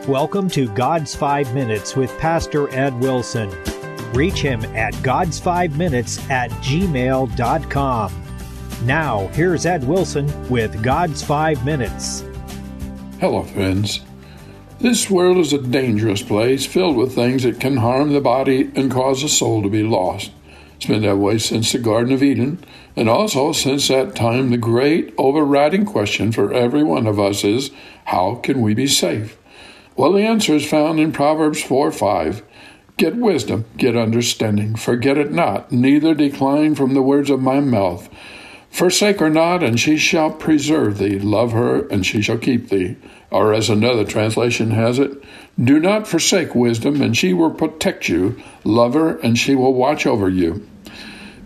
Welcome to God's 5 Minutes with Pastor Ed Wilson. Reach him at gods5minutes@gmail.com. Now, here's Ed Wilson with God's 5 Minutes. Hello, friends. This world is a dangerous place filled with things that can harm the body and cause the soul to be lost. It's been that way since the Garden of Eden, and also since that time the great overriding question for every one of us is, how can we be safe? Well, the answer is found in Proverbs 4:5. Get wisdom, get understanding, forget it not, neither decline from the words of my mouth. Forsake her not, and she shall preserve thee. Love her, and she shall keep thee. Or as another translation has it, do not forsake wisdom, and she will protect you. Love her, and she will watch over you.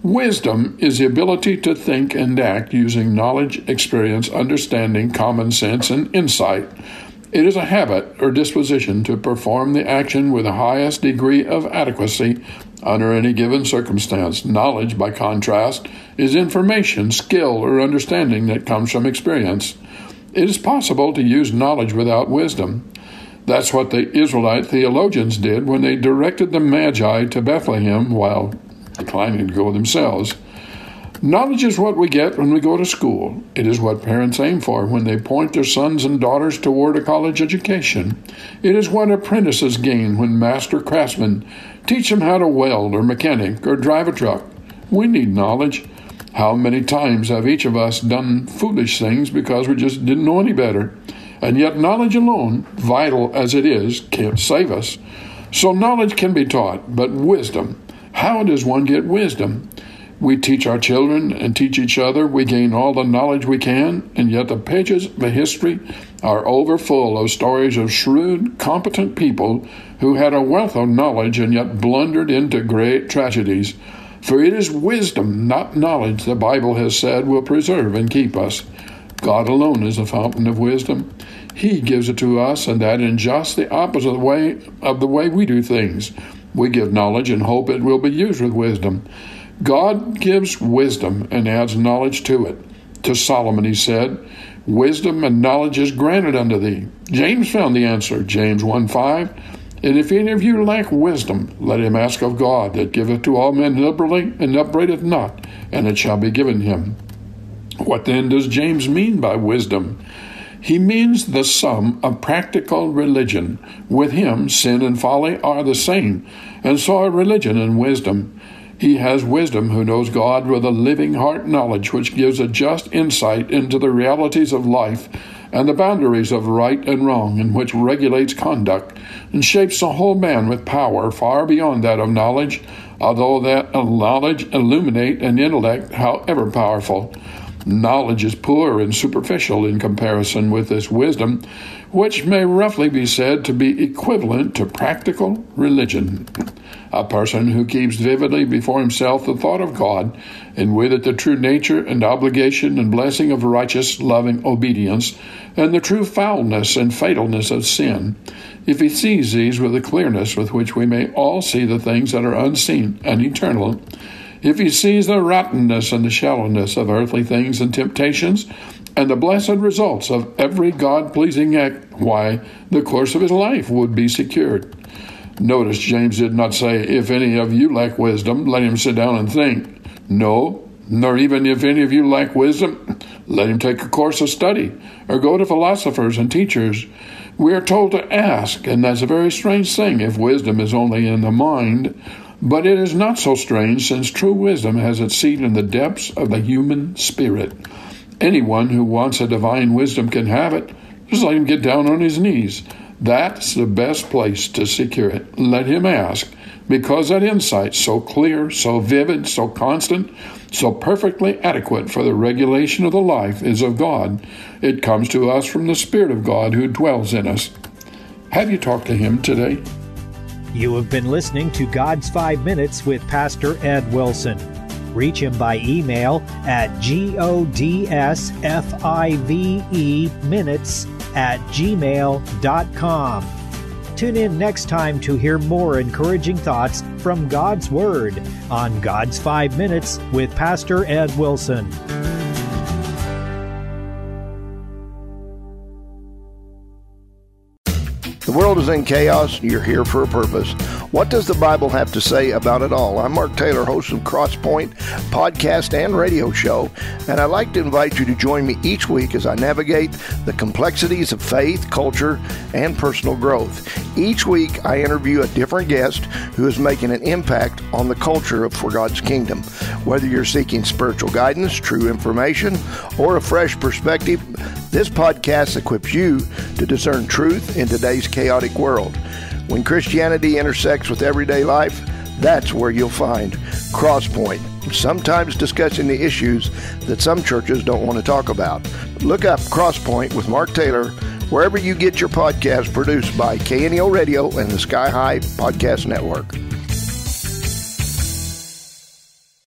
Wisdom is the ability to think and act using knowledge, experience, understanding, common sense, and insight. It is a habit or disposition to perform the action with the highest degree of adequacy under any given circumstance. Knowledge, by contrast, is information, skill, or understanding that comes from experience. It is possible to use knowledge without wisdom. That's what the Israelite theologians did when they directed the Magi to Bethlehem while declining to go themselves. Knowledge is what we get when we go to school. It is what parents aim for when they point their sons and daughters toward a college education. It is what apprentices gain when master craftsmen teach them how to weld or mechanic or drive a truck. We need knowledge. How many times have each of us done foolish things because we just didn't know any better? And yet knowledge alone, vital as it is, can't save us. So knowledge can be taught, but wisdom, how does one get wisdom? We teach our children and teach each other. We gain all the knowledge we can, and yet the pages of history are overfull of stories of shrewd, competent people who had a wealth of knowledge and yet blundered into great tragedies. For it is wisdom, not knowledge, the Bible has said will preserve and keep us. God alone is the fountain of wisdom. He gives it to us, and that in just the opposite way of the way we do things. We give knowledge and hope it will be used with wisdom. God gives wisdom and adds knowledge to it. To Solomon he said, wisdom and knowledge is granted unto thee. James found the answer, James 1:5. And if any of you lack wisdom, let him ask of God, that giveth to all men liberally, and upbraideth not, and it shall be given him. What then does James mean by wisdom? He means the sum of practical religion. With him, sin and folly are the same, and so are religion and wisdom. He has wisdom who knows God with a living heart knowledge which gives a just insight into the realities of life and the boundaries of right and wrong, and which regulates conduct and shapes the whole man with power far beyond that of knowledge, although that of knowledge illuminate an intellect however powerful. Knowledge is poor and superficial in comparison with this wisdom, which may roughly be said to be equivalent to practical religion. A person who keeps vividly before himself the thought of God, and with it the true nature and obligation and blessing of righteous, loving obedience, and the true foulness and fatalness of sin. If he sees these with the clearness with which we may all see the things that are unseen and eternal, if he sees the rottenness and the shallowness of earthly things and temptations, and the blessed results of every God-pleasing act, why, the course of his life would be secured. Notice James did not say, if any of you lack wisdom, let him sit down and think. No, nor even if any of you lack wisdom, let him take a course of study, or go to philosophers and teachers. We are told to ask, and that's a very strange thing if wisdom is only in the mind. But it is not so strange, since true wisdom has its seat in the depths of the human spirit. Anyone who wants a divine wisdom can have it. Just let him get down on his knees. That's the best place to secure it. Let him ask, because that insight, so clear, so vivid, so constant, so perfectly adequate for the regulation of the life, is of God. It comes to us from the Spirit of God who dwells in us. Have you talked to him today? You have been listening to God's 5 Minutes with Pastor Ed Wilson. Reach him by email at godsfive minutes@gmail.com. Tune in next time to hear more encouraging thoughts from God's Word on God's 5 Minutes with Pastor Ed Wilson. The world is in chaos. You're here for a purpose. What does the Bible have to say about it all? I'm Mark Taylor, host of Crosspoint podcast and radio show, and I'd like to invite you to join me each week as I navigate the complexities of faith, culture, and personal growth. Each week, I interview a different guest who is making an impact on the culture for God's kingdom. Whether you're seeking spiritual guidance, true information, or a fresh perspective, this podcast equips you to discern truth in today's chaotic world. When Christianity intersects with everyday life, that's where you'll find Crosspoint, sometimes discussing the issues that some churches don't want to talk about. Look up Crosspoint with Mark Taylor wherever you get your podcast, produced by KNEO Radio and the Sky High Podcast Network.